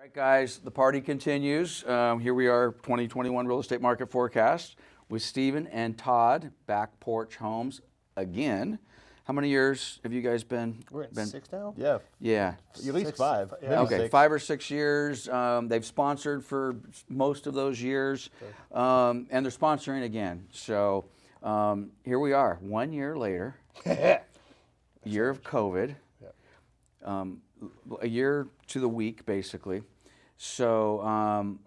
All right, guys, the party continues. Here we are, 2021 real estate market forecast with Stephen and Todd, back Porch Homes again. How many years have you guys been? We're at 6 now? Yeah. At least 5. Yeah. Okay, 6. 5 or 6 years. They've sponsored for most of those years, and they're sponsoring again. So here we are, 1 year later, year of COVID, a year to the week, basically. So,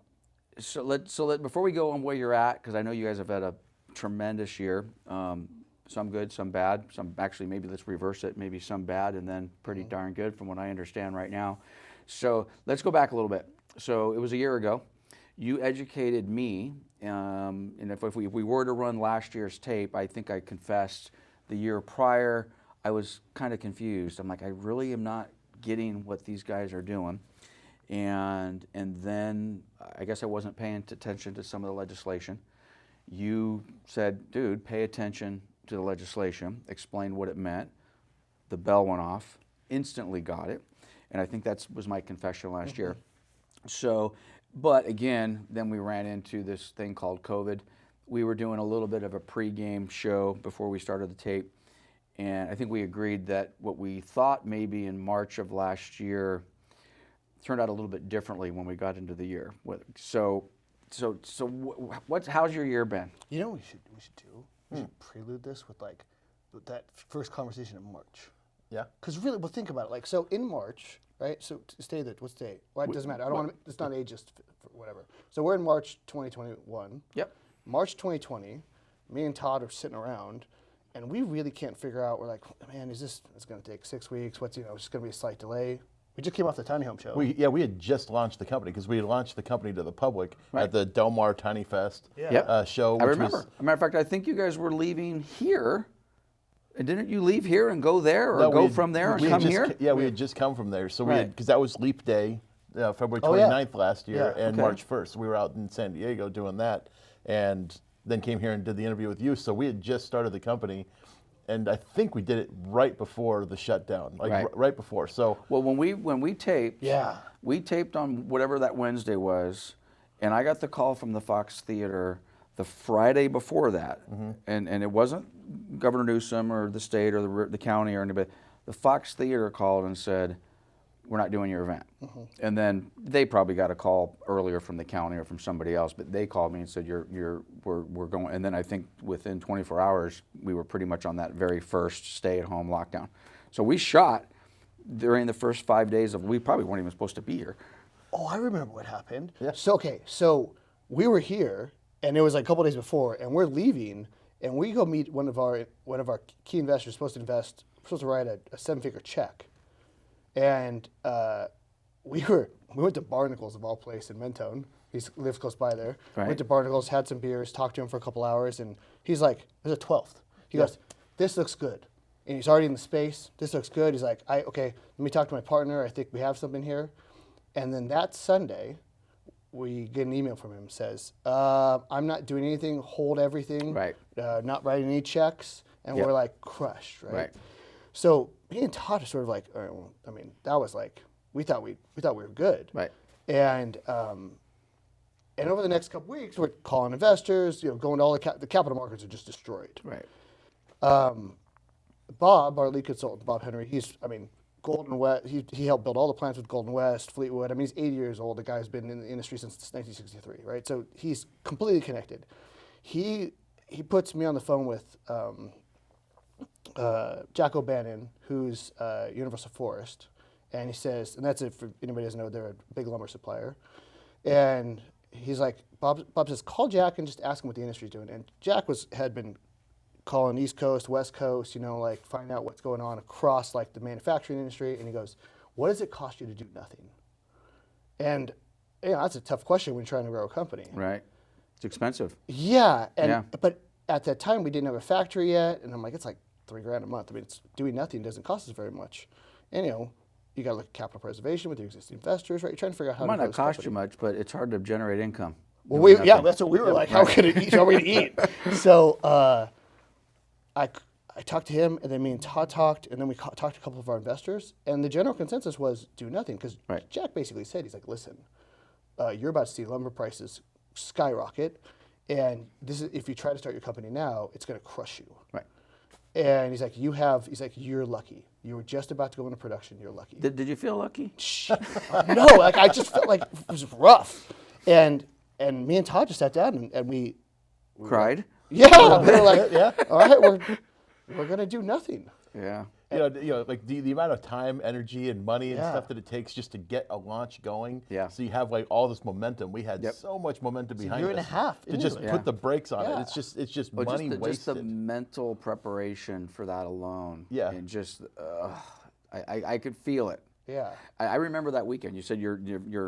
before we go on where you're at, because I know you guys have had a tremendous year. Some good, some bad. Some actually, maybe let's reverse it. Maybe some bad, and then pretty darn good, from what I understand right now. So let's go back a little bit. So it was a year ago. You educated me, and if we were to run last year's tape, I think I confessed the year prior I was kind of confused. I'm like, I really am not getting what these guys are doing. And then I guess I wasn't paying attention to some of the legislation. You said, dude, pay attention to the legislation, explained what it meant. The bell went off, instantly got it. And I think that was my confession last year. So, but again, then we ran into this thing called COVID. We were doing a little bit of a pregame show before we started the tape. And I think we agreed that what we thought maybe in March of last year turned out a little bit differently when we got into the year. So how's your year been? You know what we should do? We should prelude this with like that first conversation in March. Yeah. Because really, well, think about it. Like, so in March, right? So stay there. What's the date? Well, it doesn't matter. I don't want to. It's not ageist, whatever. So we're in March 2021. Yep. March 2020. Me and Todd are sitting around, and we really can't figure out. We're like, man, it's going to take 6 weeks? What's it's just going to be a slight delay. We just came off the tiny home show. We had just launched the company because we had launched the company to the public at the Del Mar Tiny Fest show. I remember. As a matter of fact, I think you guys were leaving here. And didn't you leave here and go there, or go from there and come here? Yeah, we had just come from there. So because that was Leap Day, February 29th last year, and March 1st. We were out in San Diego doing that, and then came here and did the interview with you. So we had just started the company. And I think we did it right before the shutdown, right before. So well, when we taped, we taped on whatever that Wednesday was, and I got the call from the Fox Theater the Friday before that, and it wasn't Governor Newsom or the state or the county or anybody. The Fox Theater called and said, we're not doing your event. And then they probably got a call earlier from the county or from somebody else, but they called me and said, we're going. And then I think within 24 hours, we were pretty much on that very first stay-at-home lockdown. So we shot during the first 5 days we probably weren't even supposed to be here. Oh, I remember what happened. Yeah. So we were here, and it was like a couple days before, and we're leaving, and we go meet one of our key investors supposed to write a 7-figure check. And we went to Barnacles, of all places, in Mentone. He lives close by there. Right. Went to Barnacles, had some beers, talked to him for a couple hours, and he's like, "There's a 12th." He goes, "This looks good," and he's already in the space. This looks good. He's like, "Okay, let me talk to my partner. I think we have something here." And then that Sunday, we get an email from him. Says, "I'm not doing anything. Hold everything. Right. Not writing any checks." And we're like crushed, right? Right. So me and Todd are sort of like, all right, well, I mean, that was like, we thought we were good. Right. And over the next couple weeks, we're calling investors, going to all the capital markets are just destroyed. Right. Bob, our lead consultant, Bob Henry, Golden West, he helped build all the plants with Golden West, Fleetwood. I mean, he's 80 years old. The guy's been in the industry since 1963, right? So he's completely connected. He puts me on the phone with Jack O'Bannon, who's Universal Forest, and he says, and that's it for anybody who doesn't know, they're a big lumber supplier, and he's like, Bob says, call Jack and just ask him what the industry's doing. And Jack had been calling East Coast, West Coast, like find out what's going on across like the manufacturing industry, and he goes, what does it cost you to do nothing? And that's a tough question when you're trying to grow a company. Right. It's expensive. Yeah, but at that time we didn't have a factory yet, and I'm like, it's like $3,000 a month. I mean, doing nothing doesn't cost us very much. And you got to look at capital preservation with your existing investors, right? You're trying to figure out how to. It might not cost you much, but it's hard to generate income. Well, that's what we were like. How are we going to eat? So I I talked to him, and then me and Todd talked, and then we talked to a couple of our investors, and the general consensus was do nothing, because Right. Jack basically said, he's like, listen, you're about to see lumber prices skyrocket, and this is, if you try to start your company now, it's going to crush you. Right. And he's like, you're lucky. You were just about to go into production. You're lucky. Did you feel lucky? No, like I just felt like it was rough. And me and Todd just sat down and we Cried? yeah, we were like, Yeah. all right, we're gonna do nothing. Yeah. Like the amount of time, energy, and money and Yeah. stuff that it takes just to get a launch going. Yeah. So you have like all this momentum. We had Yep. so much momentum behind year us. and a half to just into it. put the brakes on Yeah. it. It's just Well, money just wasted. the mental preparation for that alone. Yeah. And just, I could feel it. Yeah. I remember that weekend. You said your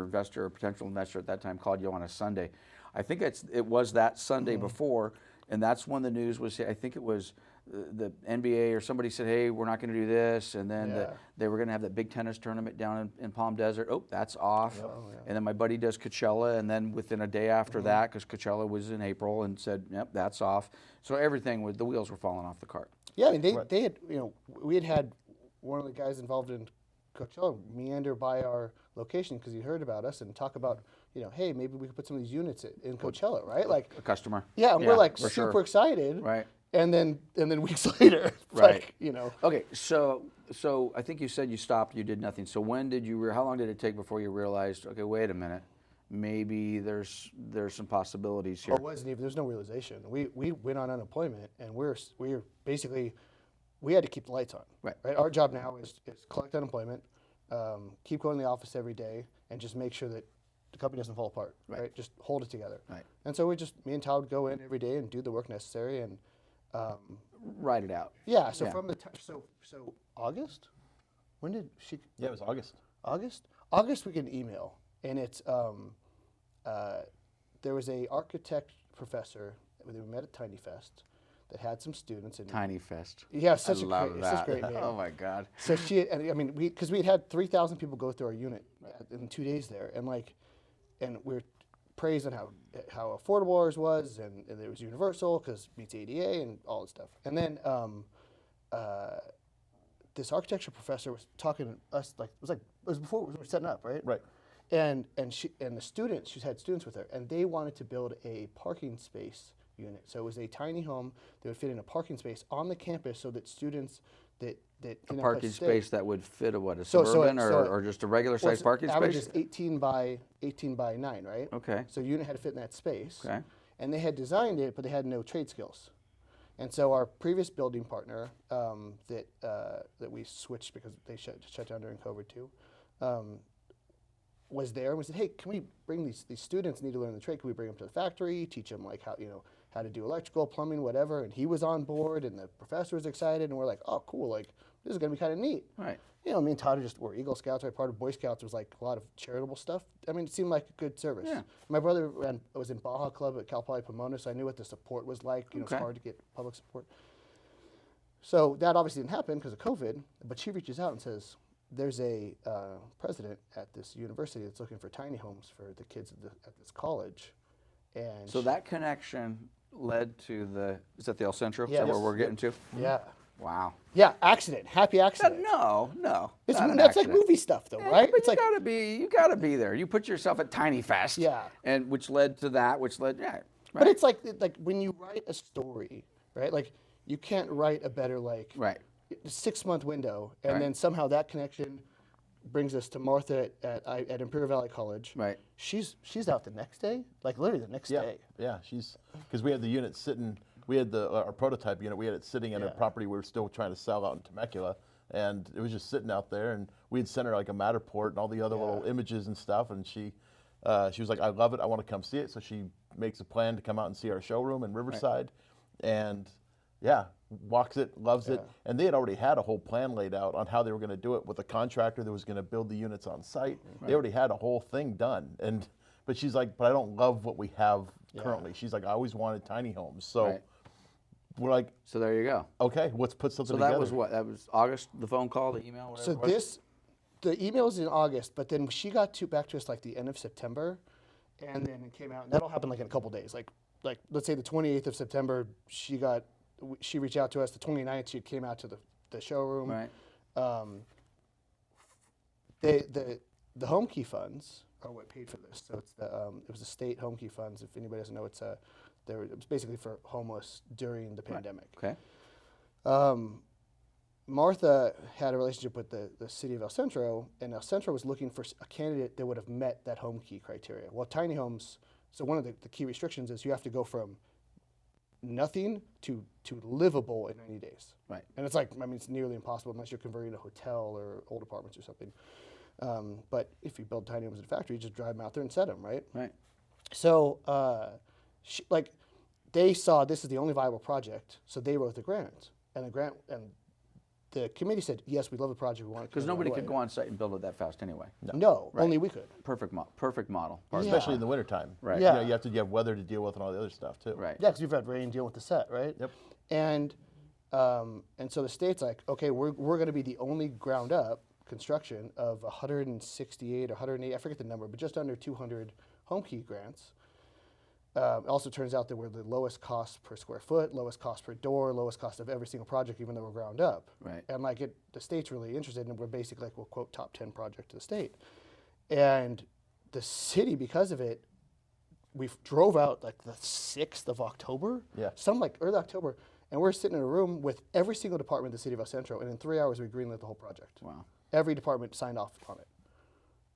investor or potential investor at that time called you on a Sunday. I think it was that Sunday before, and that's when the news was. I think it was the NBA or somebody said, "Hey, we're not going to do this," and then Yeah. they were going to have that big tennis tournament down in Palm Desert. Oh, that's off. Oh, yeah. And then my buddy does Coachella, and then within a day after that, because Coachella was in April, and said, "Yep, that's off." So everything the wheels were falling off the cart. Yeah, I mean, they had, we had one of the guys involved in Coachella meander by our location because he heard about us and talk about, hey, maybe we could put some of these units in Coachella, right? Like, A customer. yeah, and we're like for super sure. excited. Right. And then weeks later, it's Right. like, Okay, so I think you said you stopped, you did nothing. So when did you? How long did it take before you realized? Okay, wait a minute, maybe there's some possibilities here. it wasn't even. There's no realization. We went on unemployment, and we're basically we had to keep the lights on. Right. Our job now is collect unemployment, keep going to the office every day, and just make sure that the company doesn't fall apart. Right. Just hold it together. Right. And so me and Todd would go in every day and do the work necessary, and Write it out. yeah. So Yeah. from the so August, when did she? Yeah, it was August. August we get an email, and it's there was a architect professor that we met at Tiny Fest that had some students and Tiny Fest. yeah, such I a love great, that. such a great name. Oh my God. So I mean, because we had 3,000 people go through our unit in 2 days there, and we're praised on how affordable ours was, and it was universal because meets ADA and all this stuff. And then this architecture professor was talking to us it was before we were setting up, right? Right. And the students, she had students with her, and they wanted to build a parking space unit. So it was a tiny home that would fit in a parking space on the campus, so that students that A parking space that would fit a suburban or just a regular sized parking average space. is 18 by 9, right? Okay. So unit had to fit in that space. Okay. And they had designed it, but they had no trade skills. And so our previous building partner that we switched because they shut down during COVID too, was there, and we said, hey, can we bring these students need to learn the trade? Can we bring them to the factory, teach them like how to do electrical, plumbing, whatever? And he was on board, and the professor was excited, and we're like, oh, cool, like this is gonna be kind of neat. Right. Me and Todd were Eagle Scouts, right? Part of Boy Scouts was like a lot of charitable stuff. I mean, it seemed like a good service. Yeah. My brother was in Baja Club at Cal Poly Pomona, so I knew what the support was like. It's hard to get public support. So that obviously didn't happen because of COVID, but she reaches out and says, there's a president at this university that's looking for tiny homes for the kids at this college. And So that connection led to is that the El Centro? Is Yes. that where we're getting to? yeah. Wow. Yeah, happy accident. No. It's not an that's like accident. movie stuff though, right? But It's you like gotta be there. You put yourself at Tiny Fest. Yeah. And which led to that, right. But it's like when you write a story, right? Like you can't write a better Right. 6-month window, and Right. then somehow that connection brings us to Martha at Imperial Valley College. Right. She's out the next day, like literally the next day. Yeah, because we had the unit sitting. We had our prototype unit. We had it sitting in a property we were still trying to sell out in Temecula, and it was just sitting out there. And we had sent her like a Matterport and all the other little images and stuff. And she was like, "I love it. I want to come see it." So she makes a plan to come out and see our showroom in Riverside, and walks it, loves it. And they had already had a whole plan laid out on how they were going to do it with a contractor that was going to build the units on site. Right. They already had a whole thing done. But she's like, "But I don't love what we have currently." She's like, "I always wanted tiny homes." So we're like, So there you go. okay, let's put something So together. that was what? That was August, the phone call, the email, whatever So it was? the email was in August, but then she got back to us like the end of September, and then it came out. And that'll happen like in a couple days. Like let's say the 28th of September, she got she reached out to us. The 29th, she came out to the showroom. Right. The home key funds are what paid for this. So it's it was the state home key funds. If anybody doesn't know, it was basically for homeless during the pandemic. Okay. Martha had a relationship with the city of El Centro, and El Centro was looking for a candidate that would have met that home key criteria. Well, tiny homes, so one of the key restrictions is you have to go from nothing to livable in 90 days. Right. And it's it's nearly impossible unless you're converting a hotel or old apartments or something. But if you build tiny homes in a factory, you just drive them out there and set them, right? Right. So, they saw this is the only viable project, so they wrote the grant. And the committee said, yes, we love the project, we want it. Because nobody could go on site and build it that fast anyway. No, Right. only we could. Perfect model. Especially in the wintertime. Right. Yeah. You have weather to deal with and all the other stuff too. Right. Yeah, because you've had rain, deal with the set, right? Yep. And so the state's like, okay, we're going to be the only ground up construction of 168 or 180, I forget the number, but just under 200 home key grants. It also turns out that we're the lowest cost per square foot, lowest cost per door, lowest cost of every single project, even though we're ground up. Right. And the state's really interested, and we're basically we'll quote top 10 project to the state. And the city, because of it, we drove out the 6th of October, early October, and we're sitting in a room with every single department in the city of El Centro, and in 3 hours we greenlit the whole project. Wow. Every department signed off on it,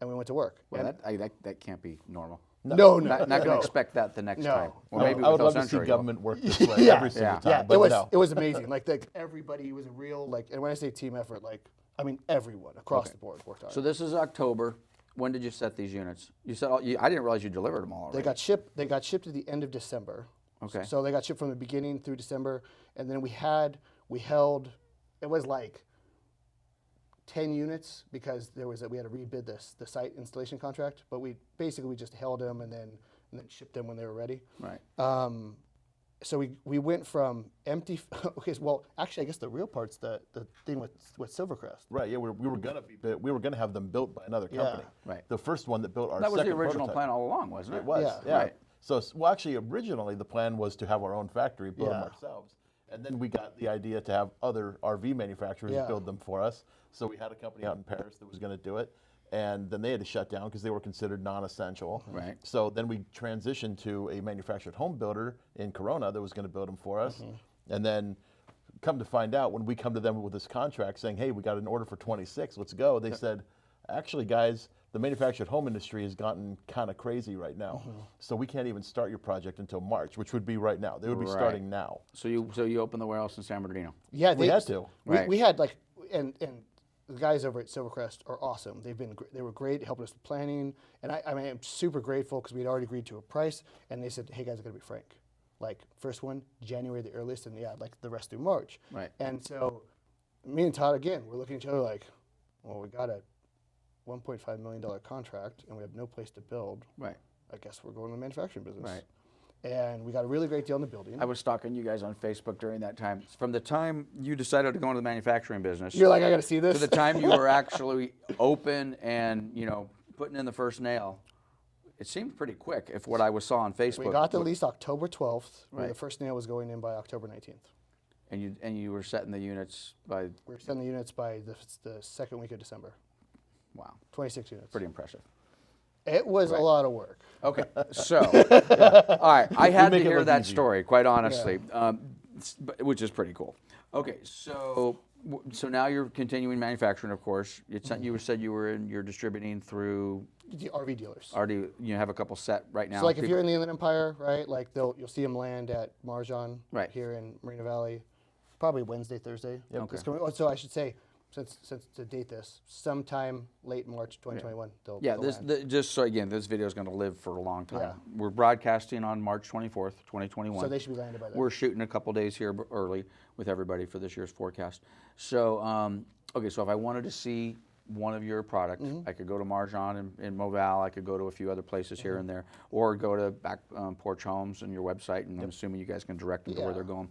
and we went to work. Well, that can't be normal. No. Not going to expect that the next No. time. Or I maybe would with El love to Centro, see you government work this way every single time. Yeah, But it was amazing. Everybody was a real and when I say team effort, everyone across the board worked on So it. this is October. When did you set these units? You said I didn't realize you delivered them all already. They got shipped at the end of December. Okay. So they got shipped from the beginning through December, and then we held. It was 10 units because we had to rebid the site installation contract, but we just held them and then shipped them when they were ready. Right. So we went from empty. Okay, well, actually, I guess the real part's the thing with Silvercrest. Right. Yeah. We were gonna have them built by another company. Right. The first one that built our That was the second original prototype. plan all along, wasn't it? It was. Yeah. Yeah. Right. So actually, originally the plan was to have our own factory, build them ourselves, and then we got the idea to have other RV manufacturers build them for us. So we had a company out in Paris that was going to do it, and then they had to shut down because they were considered non-essential. Right. So then we transitioned to a manufactured home builder in Corona that was going to build them for us, and then come to find out when we come to them with this contract saying, hey, we got an order for 26, let's go. They said, actually, guys, the manufactured home industry has gotten kind of crazy right now, so we can't even start your project until March, which would be right now. They would be starting now. So you opened the warehouse in San Bernardino. Yeah, We had to. We had and the guys over at Silvercrest are awesome. They were great, helping us with planning, and I'm super grateful because we had already agreed to a price, and they said, hey guys, I gotta be frank, first one January the earliest, and the rest through March. Right. And so me and Todd again, we're looking at each other well, we got a $1.5 million contract, and we have no place to build. Right. I guess we're going to the manufacturing business. Right. And we got a really great deal on the building. I was stalking you guys on Facebook during that time. From the time you decided to go into the manufacturing business, You're like, I got to see this. to the time you were actually open and putting in the first nail, it seemed pretty quick. If what I saw on Facebook, We got the lease October 12th. Right. The first nail was going in by October 19th. and you were setting the units by We were sending the units by the second week of December. wow, 26 units. pretty impressive. It was a lot of work. Okay, so all right, I had to make it hear look that easy. story, quite honestly, which is pretty cool. Okay, so now you're continuing manufacturing, of course. You said you're distributing through. The RV dealers. Already, you have a couple set right now. So if you're in the Inland Empire, right, you'll see them land at Marjan Right. here in Marina Valley, probably Wednesday, Thursday. Yep. Okay. So I should say, since to date this, sometime late March 2021, they'll land. just so again, this video is going to live for a long time. Yeah. We're broadcasting on March 24th, 2021. So they should be landed by then. We're shooting a couple days here early with everybody for this year's forecast. So, okay, so if I wanted to see one of your product, I could go to Marjan in Moval, I could go to a few other places here and there, or go to Porch Homes and your website, and I'm assuming you guys can direct them to where they're going.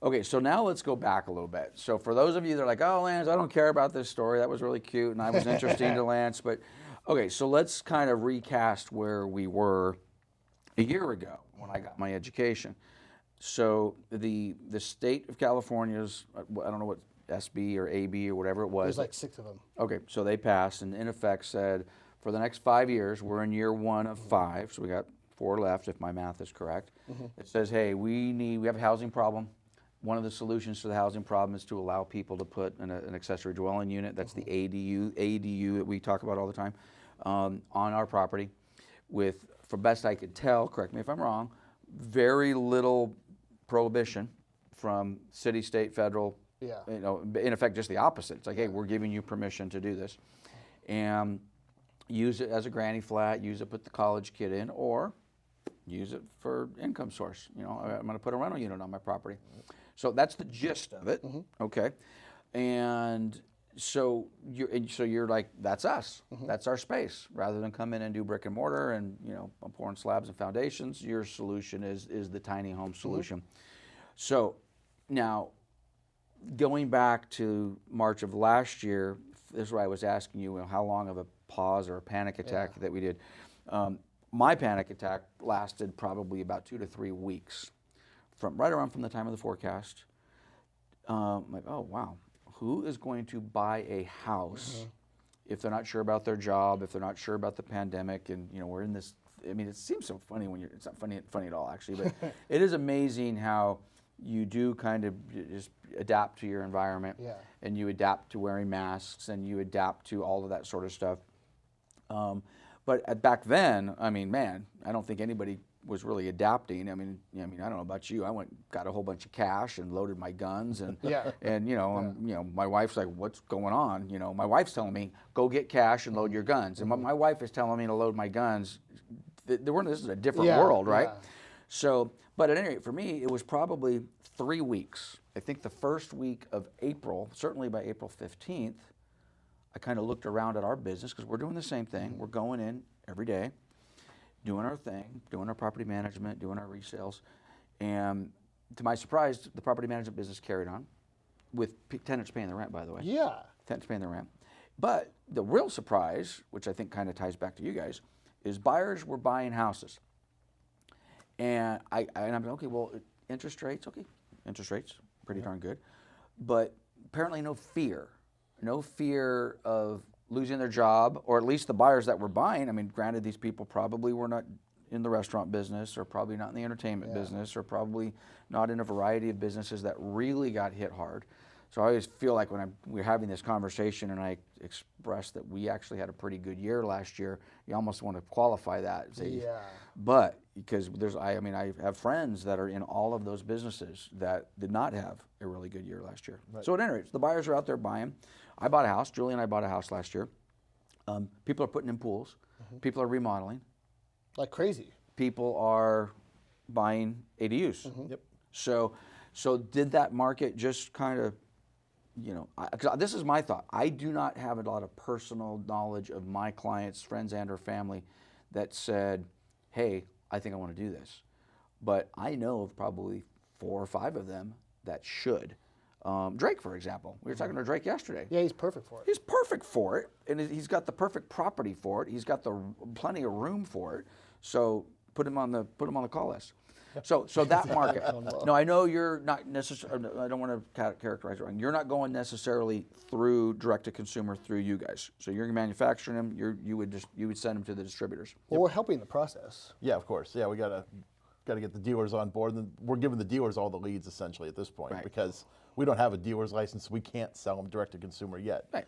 Okay, so now let's go back a little bit. So for those of you that are like, oh, Lance, I don't care about this story. That was really cute, and I was interesting to Lance. But, okay, so let's kind of recast where we were a year ago when I got my education. So the state of California's, I don't know what SB or AB or whatever it was. There's like 6 of them. Okay, so they passed and in effect said, for the next 5 years, we're in year 1 of 5, so we got 4 left if my math is correct. It says, hey, we have a housing problem. One of the solutions to the housing problem is to allow people to put an accessory dwelling unit, that's the ADU that we talk about all the time, on our property with, for best I could tell, correct me if I'm wrong, very little prohibition from city, state, federal, Yeah. you know, in effect just the opposite. It's like, hey, we're giving you permission to do this. And use it as a granny flat, use it, put the college kid in, or use it for income source. You know, I'm going to put a rental unit on my property. So that's the gist of it. Okay, and so you're like, that's us. That's our space. Rather than come in and do brick and mortar and, you know, pouring slabs and foundations, your solution is the tiny home solution. So now, going back to March of last year, this is why I was asking you, how long of a pause or a panic attack that we did. My panic attack lasted probably about 2 to 3 weeks, from right around from the time of the forecast. Like, oh wow, who is going to buy a house if they're not sure about their job, if they're not sure about the pandemic, and you know we're in this. I mean, it seems so funny when it's not funny at all actually, but it is amazing how you do kind of just adapt to your environment, and you adapt to wearing masks, and you adapt to all of that sort of stuff. But back then, I mean, man, I don't think anybody was really adapting. I mean, I don't know about you. I got a whole bunch of cash and loaded my guns, and and you know, my wife's like, "What's going on?" You know, my wife's telling me, "Go get cash and load your guns," and my wife is telling me to load my guns. This is a different world, right? So, but at any rate, for me, it was probably 3 weeks. I think the first week of April, certainly by April 15th, I kind of looked around at our business because we're doing the same thing. We're going in every day, doing our thing, doing our property management, doing our resales. And to my surprise, the property management business carried on with tenants paying the rent, by the way. Yeah. Tenants paying the rent. But the real surprise, which I think kind of ties back to you guys, is buyers were buying houses. And I'm like, okay, well, interest rates, pretty darn good. But apparently no fear of losing their job, or at least the buyers that were buying. I mean, granted, these people probably were not in the restaurant business, or probably not in the entertainment business, or probably not in a variety of businesses that really got hit hard. So I always feel like when we're having this conversation and I express that we actually had a pretty good year last year, you almost want to qualify that and say, but because I have friends that are in all of those businesses that did not have a really good year last year. So at any rate, the buyers are out there buying. I bought a house. Julie and I bought a house last year. People are putting in pools. People are remodeling. Like crazy. People are buying ADUs. So did that market just kind of, you know, 'cause this is my thought. I do not have a lot of personal knowledge of my clients, friends and or family that said, hey, I think I want to do this. But I know of probably 4 or 5 of them that should. Drake, for example. We were talking to Drake yesterday. Yeah, he's perfect for it. He's perfect for it, and he's got the perfect property for it. He's got plenty of room for it. So put him on the call list. So that market. No, I know you're not necessarily. I don't want to characterize it wrong. You're not going necessarily through direct to consumer through you guys. So you're manufacturing them. You would send them to the distributors. Well, we're helping the process. Yeah, of course. Yeah, we gotta get the dealers on board. And we're giving the dealers all the leads essentially at this point because we don't have a dealer's license. We can't sell them direct to consumer yet. Right.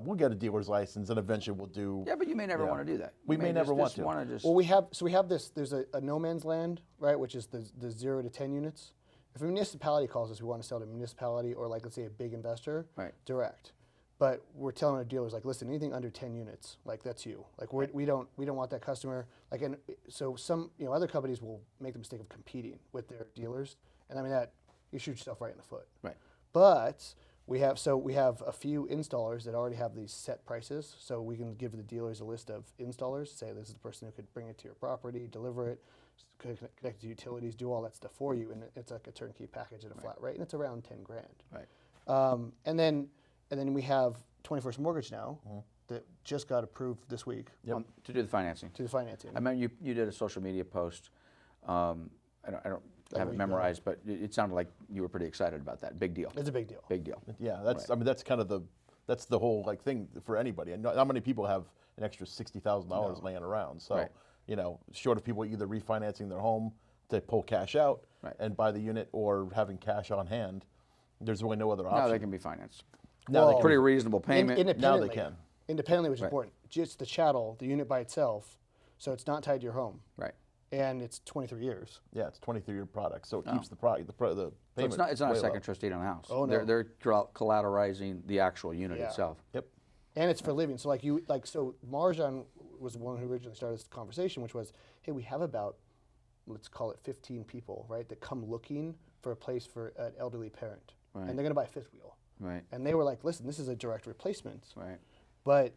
We'll get a dealer's license, and eventually we'll do. Yeah, but you may never want to do that. We may never want to. Well, we have this. There's a no man's land, right, which is the 0 to 10 units. If a municipality calls us, we want to sell to a municipality or, like, let's say a big investor, direct. But we're telling our dealers, like, listen, anything under 10 units, like, that's you. Like, we don't want that customer. Like, and so some other companies will make the mistake of competing with their dealers, and I mean that you shoot yourself right in the foot. Right. But we have a few installers that already have these set prices, so we can give the dealers a list of installers. Say this is the person who could bring it to your property, deliver it, connect to utilities, do all that stuff for you, and it's like a turnkey package at a flat rate, and it's around $10,000. Right. And then we have 21st Mortgage now that just got approved this week. To do the financing. To the financing. I mean, you did a social media post. I don't have it memorized, but it sounded like you were pretty excited about that. Big deal. It's a big deal. Big deal. Yeah, that's I mean that's kind of the whole like thing for anybody. And not many people have an extra $60,000 laying around. So you know, short of people either refinancing their home to pull cash out and buy the unit or having cash on hand, there's really no other option. Now they can be financed. Now they can. Pretty reasonable payment. Now they can. Independently, which is important. Just the chattel, the unit by itself, so it's not tied to your home. Right. And it's 23 years. Yeah, it's 23-year product, so it keeps the payment. So it's not a way second low. trustee on the house. Oh, no. They're collateralizing the actual unit itself. Yep. And it's for living. So so Marjan was the one who originally started this conversation, which was, hey, we have about, let's call it 15 people, right, that come looking for a place for an elderly parent. Right. And they're going to buy a fifth wheel. Right. And they were like, listen, this is a direct replacement. Right. But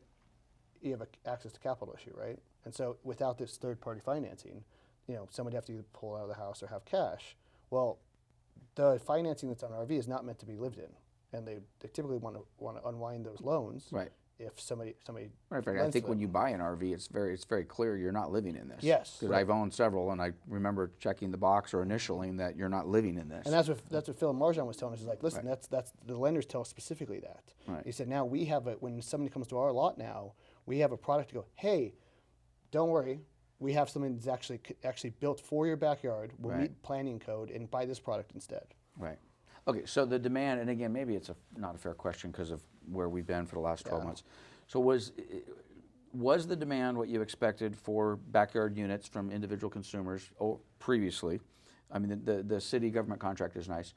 you have access to capital issue, right? And so without this third-party financing, you know, somebody have to either pull out of the house or have cash. Well, the financing that's on an RV is not meant to be lived in, and they typically want to unwind those loans. Right. If somebody Right. I lends think to when them. you buy an RV, it's very clear you're not living in this. Yes. Because I've owned several, and I remember checking the box or initialing that you're not living in this. And that's what Phil Marjan was telling us. He's like, listen, that's the lenders tell us specifically that. Right. He said, now we have when somebody comes to our lot now, we have a product to go, hey, don't worry, we have something that's actually built for your backyard. We'll meet planning code and buy this product instead. Right. Okay, so the demand, and again, maybe it's not a fair question because of where we've been for the last 12 months. So was the demand what you expected for backyard units from individual consumers previously? I mean, the city government contract is nice.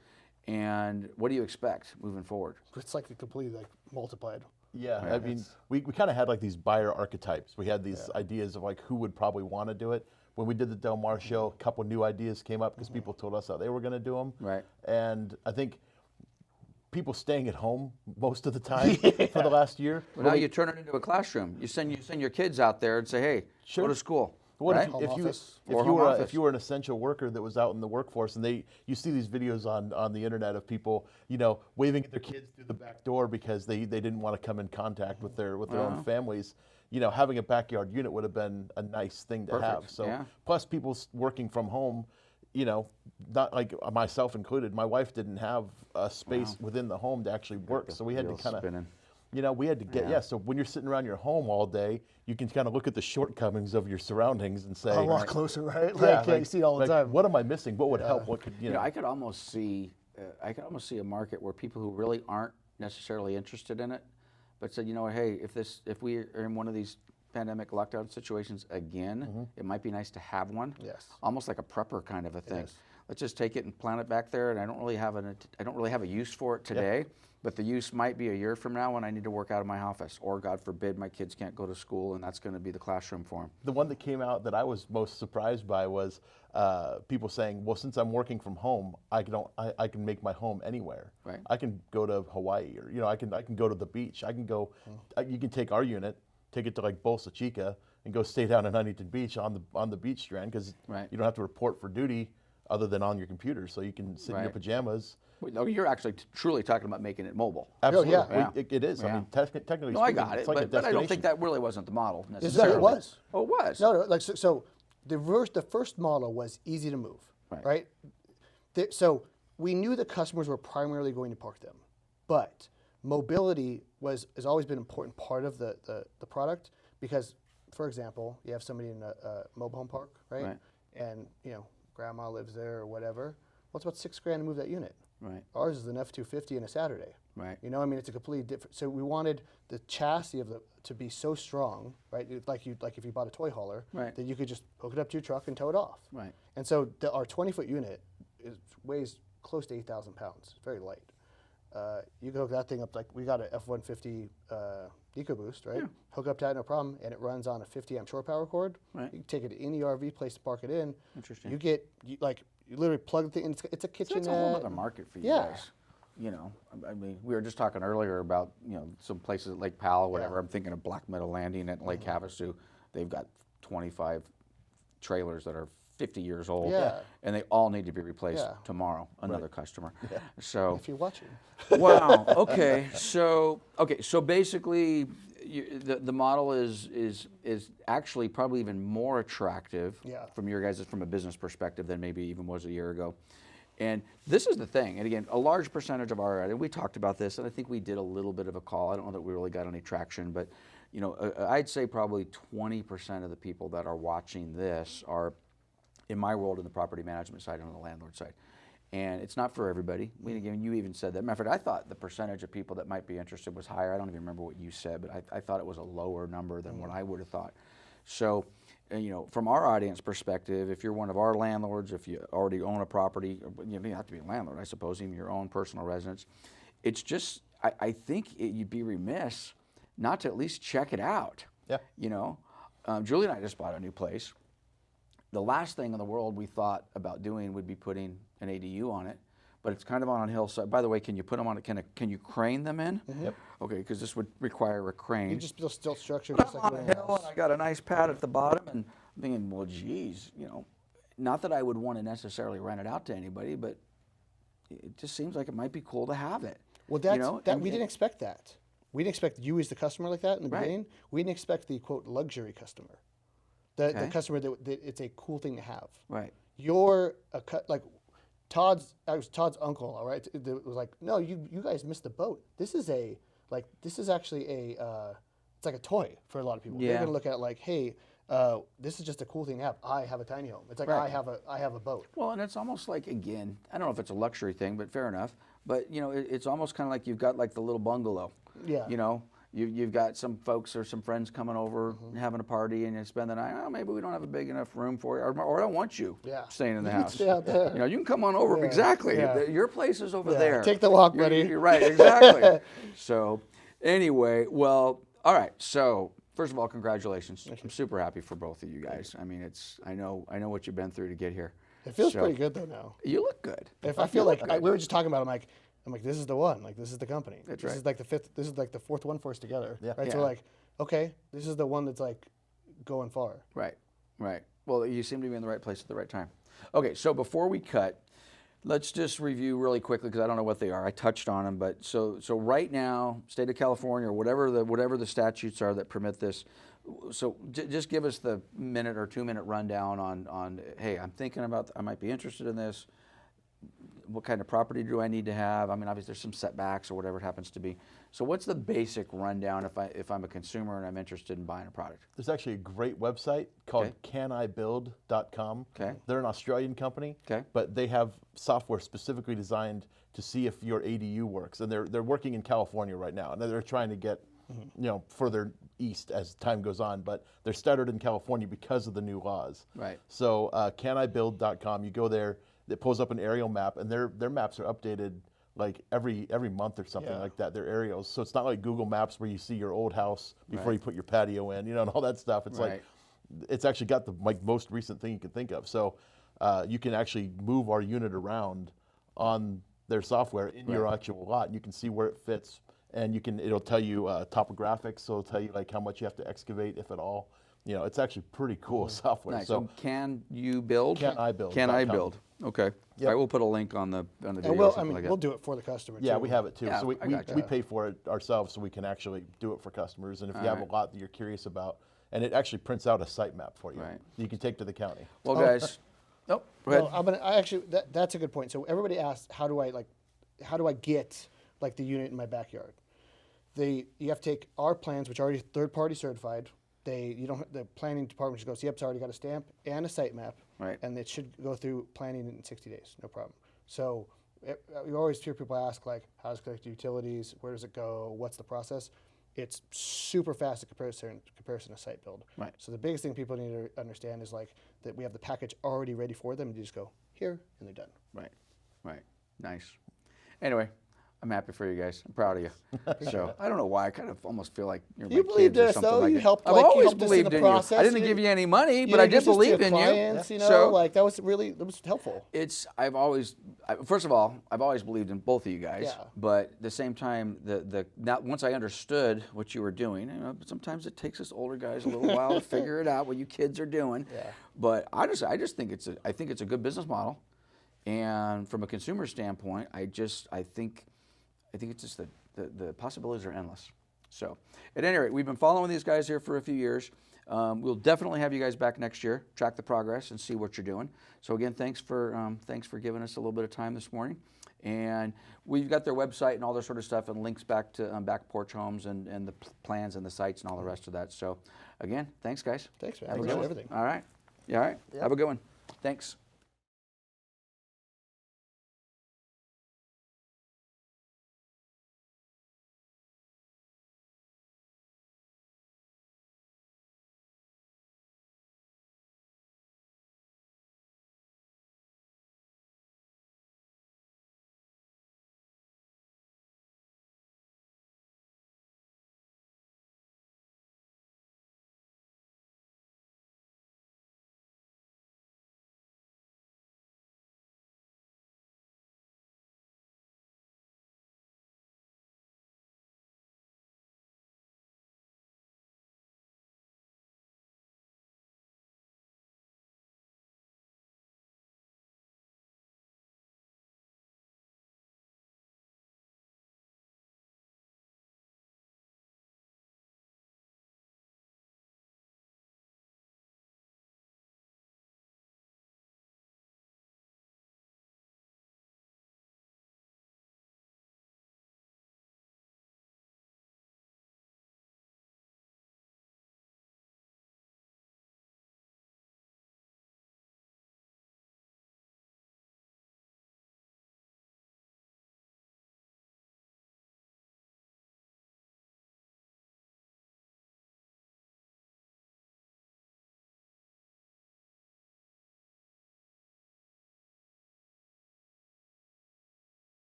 And what do you expect moving forward? It's like completely multiplied. Yeah, I mean, we kind of had like these buyer archetypes. We had these ideas of like who would probably want to do it. When we did the Del Mar show, a couple new ideas came up because people told us how they were going to do them. Right. And I think people staying at home most of the time for the last year. Well, now you turn it into a classroom. You send your kids out there and say, hey, go to school. What right? if you were an essential worker that was out in the workforce, and you see these videos on the internet of people, you know, waving at their kids through the back door because they didn't want to come in contact with their own families. You know, having a backyard unit would have been a nice thing to have. So plus people working from home, you know, not like myself included. My wife didn't have a space within the home to actually work, so we had to kind of. You know, we had to get, so when you're sitting around your home all day, you can kind of look at the shortcomings of your surroundings and say, a lot closer, right? Like, you see it all the time. What am I missing? What would help? What could, you know? I could almost see a market where people who really aren't necessarily interested in it, but said, you know, hey, if we are in one of these pandemic lockdown situations again, it might be nice to have one. Yes. Almost like a prepper kind of a thing. Let's just take it and plant it back there, and I don't really have a use for it today. But the use might be a year from now when I need to work out of my office, or God forbid, my kids can't go to school, and that's going to be the classroom for them. The one that came out that I was most surprised by was people saying, "Well, since I'm working from home, I can make my home anywhere. Right. I can go to Hawaii, or I can go to the beach. I can go. You can take our unit, take it to like Bolsa Chica, and go stay down at Huntington Beach on the beach strand because you don't have to report for duty other than on your computer, so you can sit in your pajamas." No, you're actually truly talking about making it mobile. Absolutely, yeah. It is. I mean, technically No, I speaking, got it, it's like a but I don't think destination. that really wasn't the model necessarily. It was. Oh, it was. No, like so the first model was easy to move, right? So we knew the customers were primarily going to park them, but mobility has always been an important part of the product because, for example, you have somebody in a mobile home park, right? And you know, grandma lives there or whatever. Well, it's about $6,000 to move that unit. Right. Ours is an F-250 and a Saturday. Right. You know, I mean, it's a completely different. So we wanted the chassis to be so strong, right? Like if you bought a toy hauler, that you could just hook it up to your truck and tow it off. Right. And so our 20-foot unit weighs close to 8,000 pounds. It's very light. You can hook that thing up like we got an F-150 EcoBoost, right? Yeah. Hook up to that, no problem, and it runs on a 50-amp shore power cord. Right. You can take it to any RV place to park it in. Interesting. You literally plug the thing, and it's a kitchen. So that's a whole other market for you guys. You know, I mean, we were just talking earlier about, you know, some places at Lake Powell, whatever. I'm thinking of Black Meadow Landing at Lake Havasu. They've got 25 trailers that are 50 years old, and they all need to be replaced tomorrow. Another customer. So if you're watching. Wow. Okay. So basically, the model is actually probably even more attractive from your guys' from a business perspective than maybe even was a year ago. And this is the thing, and again, a large percentage of our, and we talked about this, and I think we did a little bit of a call. I don't know that we really got any traction, but you know, I'd say probably 20% of the people that are watching this are, in my world, in the property management side and on the landlord side. And it's not for everybody. Again, you even said that. Matter of fact, I thought the percentage of people that might be interested was higher. I don't even remember what you said, but I thought it was a lower number than what I would have thought. So, you know, from our audience perspective, if you're one of our landlords, if you already own a property, you don't have to be a landlord, I suppose, even your own personal residence. It's just, I think you'd be remiss not to at least check it out. Yeah. You know, Julie and I just bought a new place. The last thing in the world we thought about doing would be putting an ADU on it, but it's kind of on a hillside. By the way, can you put them on it? Can you crane them in? Yep. Okay, because this would require a crane. You just build still structure But just I'm like on a everything hill else. and I got a nice pad at the bottom, and I'm thinking, well, geez, you know, not that I would want to necessarily rent it out to anybody, but it just seems like it might be cool to have it. Well, that's, you know? we didn't expect that. We didn't expect you as the customer like that in the Right. beginning. We didn't expect the quote luxury customer, the customer that it's a cool thing to have. Right. You're like Todd's uncle, all right? It was like, no, you guys missed the boat. This is actually it's like a toy for a lot of people. They're Yeah. gonna look at it like, hey, this is just a cool thing to have. I have a tiny home. It's like Right. I have a boat. Well, and it's almost like, again, I don't know if it's a luxury thing, but fair enough. But, you know, it's almost kind of like you've got like the little bungalow. Yeah. You know, you've got some folks or some friends coming over, having a party, and you spend the night. Oh, maybe we don't have a big enough room for you, or I don't want you staying in the You can house. stay out there. You know, you can come on over. Yeah. Exactly. Yeah. Your place is over Yeah. there. Take the walk, buddy. You're right. Exactly. So, anyway, well, all right. So, first of all, congratulations. I'm super happy for both of you guys. I mean, I know what you've been through to get here. It feels So, pretty good though now. You look good. If I feel like we were just talking about, it, I'm like, this is the one. Like, this is the company. That's this right. is like the fifth. This is like the fourth one for us together. Yeah. Right. So Yeah. we're like, okay, this is the one that's like going far. Right. Well, you seem to be in the right place at the right time. Okay, so before we cut, let's just review really quickly because I don't know what they are. I touched on them, but so right now, state of California or whatever the statutes are that permit this. So just give us the minute or 2 minute rundown on hey, I'm thinking about, I might be interested in this. What kind of property do I need to have? I mean, obviously there's some setbacks or whatever it happens to be. So what's the basic rundown if I'm a consumer and I'm interested in buying a product? There's actually a great website called canibuild.com. Okay. They're an Australian company, Okay. but they have software specifically designed to see if your ADU works. And they're working in California right now, and they're trying to get further east as time goes on. But they're started in California because of the new laws. Right. So canibuild.com, you go there, it pulls up an aerial map, and their maps are updated like every month or something like that. They're aerials, so it's not like Google Maps where you see your old house before you put your patio in, and all that stuff. It's like it's actually got the most recent thing you can think of. So you can actually move our unit around on their software in your actual lot. You can see where it fits, and it'll tell you topographics. So it'll tell you like how much you have to excavate, if at all. It's actually pretty cool software. Nice. So can you build? Can I build? Can I build? Okay. Yep. I will put a link on the video. And or something like that. we'll do it for the customer. Yeah, too. we have it too. Yeah, So I gotcha. we pay for it ourselves, so we can actually do it for customers. And if you have a lot that you're curious about, and it actually prints out a site map for you, Right. you can take to the county. Well, guys. Go ahead. Well, that's a good point. So everybody asks, how do I get like the unit in my backyard? You have to take our plans, which are already third-party certified. The planning department just goes, yep, it's already got a stamp and a site map, Right. and it should go through planning in 60 days, no problem. So you always hear people ask like, how does it connect to utilities? Where does it go? What's the process? It's super fast in comparison to site build. Right. So the biggest thing people need to understand is like that we have the package already ready for them. You just go here and they're done. Right. Nice. Anyway, I'm happy for you guys. I'm proud of you. So I don't know why. I kind of almost feel like you're You my believed kids or in us, something though. like You that. helped, I've like, you always helped us in believed the in you. process. I didn't You give you any money, but You I did introduced us to believe your in you. clients, you know, So like that was helpful. First of all, I've always believed in both of you guys. Yeah. But at the same time, now once I understood what you were doing, sometimes it takes us older guys a little while to figure it out what you kids are doing. Yeah. But I just think it's a good business model, and from a consumer standpoint, I think it's just the possibilities are endless. So, at any rate, we've been following these guys here for a few years. We'll definitely have you guys back next year, track the progress, and see what you're doing. So again, thanks for giving us a little bit of time this morning. And we've got their website and all this sort of stuff, and links back to back Porch Homes and the plans and the sites and all the rest of that. So again, thanks guys. Thanks, man. Have a Thanks good for one. everything. All right. Yeah, all right. Yeah. Have a good one. Thanks.